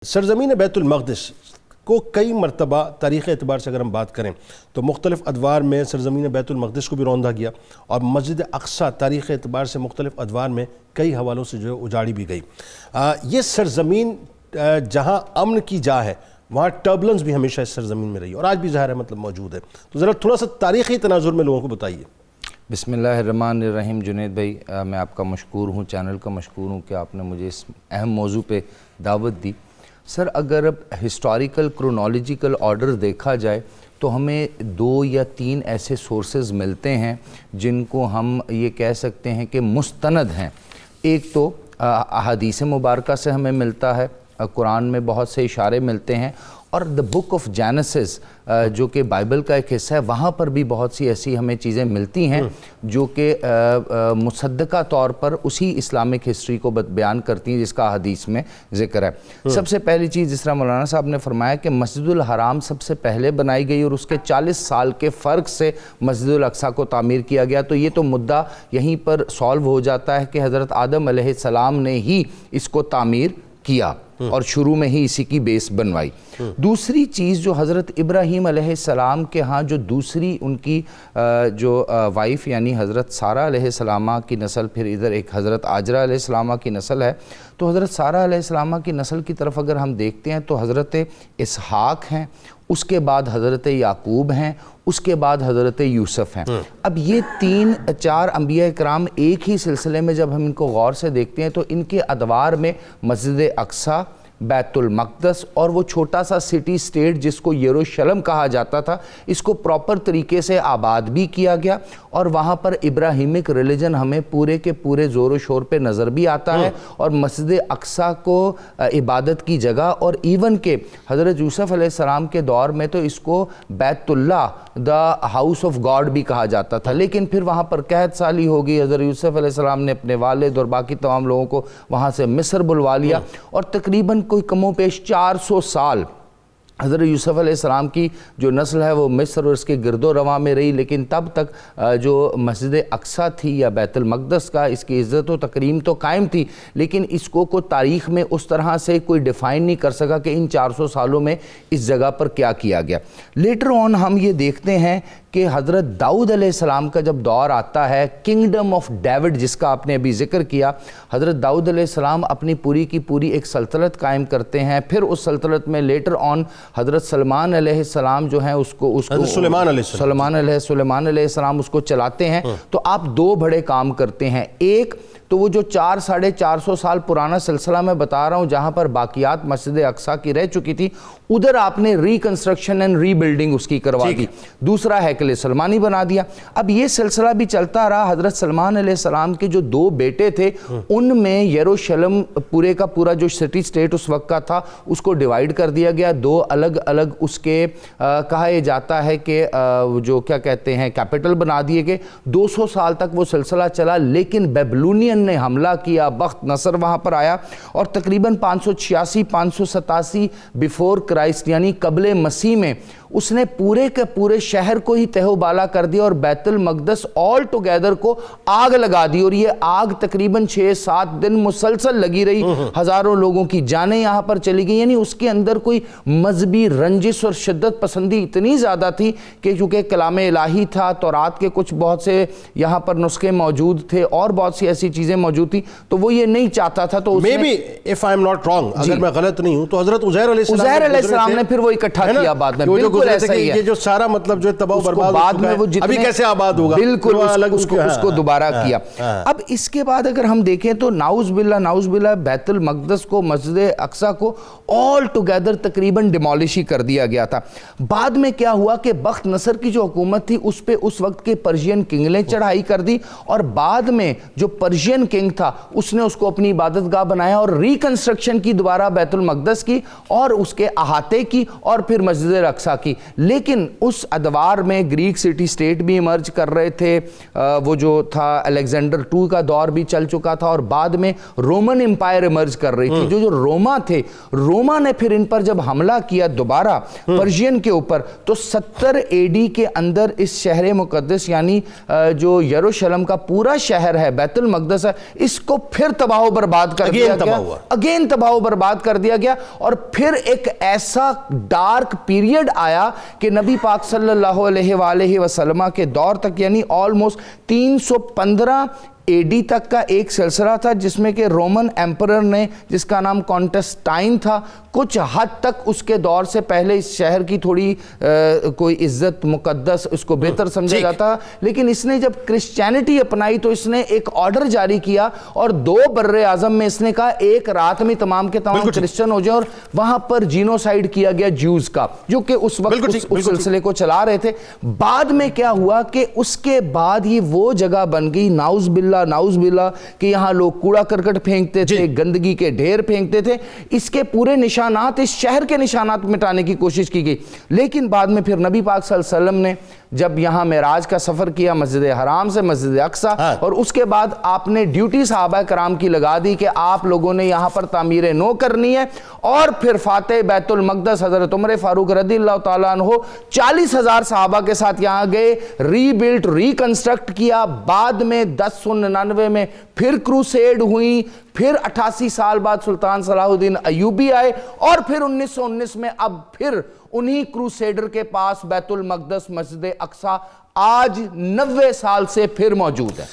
سرزمین بیت المقدس کو کئی مرتبہ تاریخ اعتبار سے اگر ہم بات کریں تو مختلف ادوار میں سرزمین بیت المقدس کو بھی روندا گیا اور مسجد اقصی تاریخ اعتبار سے مختلف ادوار میں کئی حوالوں سے جو اجاڑی بھی گئی۔ یہ سرزمین جہاں امن کی جا ہے وہاں ٹربلنس بھی ہمیشہ اس سرزمین میں رہی اور آج بھی ظاہر ہے موجود ہے، تو ذرا تھوڑا سا تاریخی تناظر میں لوگوں کو بتائیے۔ بسم اللہ الرحمن الرحیم۔ جنید بھائی، میں آپ کا مشکور ہوں، چینل کا مشکور ہوں کہ آپ نے مجھے اس اہم موضوع پہ دعوت دی۔ سر، اگر ہسٹوریکل کرونالوجیکل آرڈر دیکھا جائے تو ہمیں 2 یا 3 ایسے سورسز ملتے ہیں جن کو ہم یہ کہہ سکتے ہیں کہ مستند ہیں۔ ایک تو احادیث مبارکہ سے ہمیں ملتا ہے، قرآن میں بہت سے اشارے ملتے ہیں، اور دا بک آف جینیسس جو کہ بائبل کا ایک حصہ ہے، وہاں پر بھی بہت سی ایسی ہمیں چیزیں ملتی ہیں جو کہ مصدقہ طور پر اسی اسلامک ہسٹری کو بیان کرتی ہیں جس کا حدیث میں ذکر ہے۔ سب سے پہلی چیز، جس طرح مولانا صاحب نے فرمایا کہ مسجد الحرام سب سے پہلے بنائی گئی اور اس کے 40 سال کے فرق سے مسجد الاقصیٰ کو تعمیر کیا گیا، تو یہ تو مدعا یہیں پر سالو ہو جاتا ہے کہ حضرت آدم علیہ السلام نے ہی اس کو تعمیر کیا اور شروع میں ہی اسی کی بیس بنوائی۔ دوسری چیز جو حضرت ابراہیم علیہ السلام کے ہاں جو دوسری ان کی جو وائف یعنی حضرت سارہ علیہ السلامہ کی نسل، پھر ادھر ایک حضرت آجرہ علیہ السلامہ کی نسل ہے، تو حضرت سارہ علیہ السلامہ کی نسل کی طرف اگر ہم دیکھتے ہیں تو حضرت اسحاق ہیں، اس کے بعد حضرت یعقوب ہیں، اس کے بعد حضرت یوسف ہیں۔ اب یہ 3-4 انبیاء کرام ایک ہی سلسلے میں جب ہم ان کو غور سے دیکھتے ہیں تو ان کے ادوار میں مسجد اقصیٰ، بیت المقدس اور وہ چھوٹا سا سٹی سٹیٹ جس کو یروشلم کہا جاتا تھا، اس کو پراپر طریقے سے آباد بھی کیا گیا، اور وہاں پر ابراہیمک ریلیجن ہمیں پورے کے پورے زور و شور پہ نظر بھی آتا ہے، اور مسجد اقصیٰ کو عبادت کی جگہ، اور ایون کہ حضرت یوسف علیہ السلام کے دور میں تو اس کو بیت اللہ دا ہاؤس آف گاڈ بھی کہا جاتا تھا، لیکن پھر وہاں پر قحط سالی ہو گئی، حضرت یوسف علیہ السلام نے اپنے والد اور باقی تمام لوگوں کو وہاں سے مصر بلوا لیا، اور تقریباً کوئی کم و بیش 400 سال حضرت یوسف علیہ السلام کی جو نسل ہے وہ مصر اور اس کے گرد و رواں میں رہی، لیکن تب تک جو مسجد اقصیٰ تھی یا بیت المقدس کا، اس کی عزت و تکریم تو قائم تھی، لیکن اس کو تاریخ میں اس طرح سے کوئی ڈیفائن نہیں کر سکا کہ ان 400 سالوں میں اس جگہ پر کیا کیا گیا۔ لیٹر آن ہم یہ دیکھتے ہیں کہ حضرت داؤد علیہ السلام کا جب دور آتا ہے، کنگڈم آف ڈیوڈ جس کا آپ نے ابھی ذکر کیا، حضرت داؤد علیہ السلام اپنی پوری کی پوری ایک سلطنت قائم کرتے ہیں، پھر اس سلطنت میں لیٹر آن حضرت سلمان علیہ السلام جو ہیں سلیمان علیہ السلام اس کو چلاتے ہیں۔ تو آپ 2 بڑے کام کرتے ہیں، ایک تو وہ جو 400-450 سال پرانا سلسلہ میں بتا رہا ہوں جہاں پر باقیات مسجد اقصیٰ کی رہ چکی تھی، ادھر آپ نے ریکنسٹرکشن اینڈ ری بلڈنگ اس کی کروا دی، دوسرا ہیکل سلمانی بنا دیا۔ اب یہ سلسلہ بھی چلتا رہا، حضرت سلمان علیہ السلام کے جو 2 بیٹے تھے ان میں یروشلم پورے کا پورا جو سٹی سٹیٹ اس وقت کا تھا اس کو ڈیوائیڈ کر دیا گیا، 2 الگ الگ اس کے کہا یہ جاتا ہے کہ جو کیا کہتے ہیں کیپٹل بنا دیے گئے۔ 200 سال تک وہ سلسلہ چلا، لیکن بیبلونین نے حملہ کیا، بخت نصر وہاں پر آیا، اور تقریباً 586-587 بیفور کرائسٹ یعنی قبل مسیح میں اس نے پورے کے پورے شہر کو ہی تہو بالا کر دیا اور بیت المقدس آل ٹوگیدر کو آگ لگا دی، اور یہ آگ تقریباً 6-7 دن مسلسل لگی رہی، ہزاروں لوگوں کی جانیں یہاں پر چلی گئی۔ یعنی اس کے اندر کوئی مذہبی رنجش اور شدت پسندی اتنی زیادہ تھی کہ چونکہ کلام الہی تھا، تورات کے کچھ بہت سے یہاں پر نسخے موجود تھے اور بہت سی ایسی چیزیں موجود تھی، تو وہ یہ نہیں چاہتا تھا۔ تو اگر میں غلط نہیں ہوں تو حضرت عزیر علیہ السلام نے پھر وہ اکٹھا کیا بعد میں، یہ جو سارا مطلب جو تباہ و برباد بعد میں وہ ابھی کیسے آباد ہوگا، بالکل اس کو دوبارہ کیا۔ اب اس کے بعد اگر ہم دیکھیں تو نعوذ باللہ بیت المقدس کو، مسجد اقصیٰ کو آل ٹوگیدر تقریباً ڈیمالش ہی کر دیا گیا تھا۔ بعد میں کیا ہوا کہ بخت نصر کی جو حکومت تھی اس پہ اس وقت کے پرشین کنگ نے چڑھائی کر دی، اور بعد میں جو پرشین کنگ تھا اس نے اس کو اپنی عبادت گاہ بنایا اور ریکنسٹرکشن کی دوبارہ بیت المقدس کی اور اس کے احاطے کی اور پھر مسجد اقصیٰ کی۔ لیکن اس ادوار میں گریک سٹی سٹیٹ بھی ایمرج کر رہے تھے، وہ جو تھا الیگزینڈر 2 کا دور بھی چل چکا تھا، اور بعد میں رومن امپائر ایمرج کر رہی تھی۔ جو روما تھے، روما نے پھر ان پر جب حملہ کیا دوبارہ پرشین کے اوپر، تو 70 AD کے اندر اس شہر مقدس یعنی جو یروشلم کا پورا شہر ہے، بیت المقدس ہے، اس کو پھر تباہ و برباد کر دیا گیا، اگین تباہ و برباد کر دیا گیا. اور پھر ایک ایسا ڈارک پیریڈ آیا کہ نبی پاک صلی اللہ علیہ وآلہ وسلم کے دور تک، یعنی آلموسٹ 315 اے ڈی تک کا ایک سلسلہ تھا جس میں کہ رومن ایمپرر نے، جس کا نام کانٹسٹائن تھا، کچھ حد تک اس کے دور سے پہلے اس شہر کی تھوڑی کوئی عزت مقدس اس کو بہتر سمجھا جاتا، لیکن اس نے جب کرسچینٹی اپنائی تو اس نے ایک آرڈر جاری کیا اور 2 بر اعظم میں اس نے کہا ایک رات میں تمام کے تمام کرسچن ہو جائیں، اور وہاں پر جینوسائیڈ کیا گیا جیوز کا، جو کہ اس وقت اس سلسلے کو چلا رہے تھے. بعد میں کیا ہوا کہ اس کے بعد یہ وہ جگہ بن گئی، نعوذ باللہ کہ یہاں لوگ کوڑا کرکٹ پھینکتے تھے، گندگی کے ڈھیر پھینکتے تھے. اس کے پورے نشانات، اس شہر کے نشانات مٹانے کی کوشش کی گئی. لیکن بعد میں پھر نبی پاک صلی اللہ علیہ وسلم نے جب یہاں معراج کا سفر کیا مسجد حرام سے مسجد اقصیٰ، اور اس کے بعد آپ نے ڈیوٹی صحابہ کرام کی لگا دی کہ آپ لوگوں نے یہاں پر تعمیر نو کرنی ہے. اور پھر فاتح بیت المقدس حضرت عمر فاروق رضی اللہ تعالیٰ عنہ 40,000 صحابہ کے ساتھ یہاں گئے، ری بلٹ، ری کنسٹرکٹ کیا. بعد میں 1099 میں پھر کروسیڈ ہوئی، پھر 88 سال بعد سلطان صلاح الدین ایوبی آئے، اور پھر 1919 میں اب پھر انہی کروسیڈر کے پاس بیت المقدس مسجد اقصیٰ آج 90 سال سے پھر موجود ہے.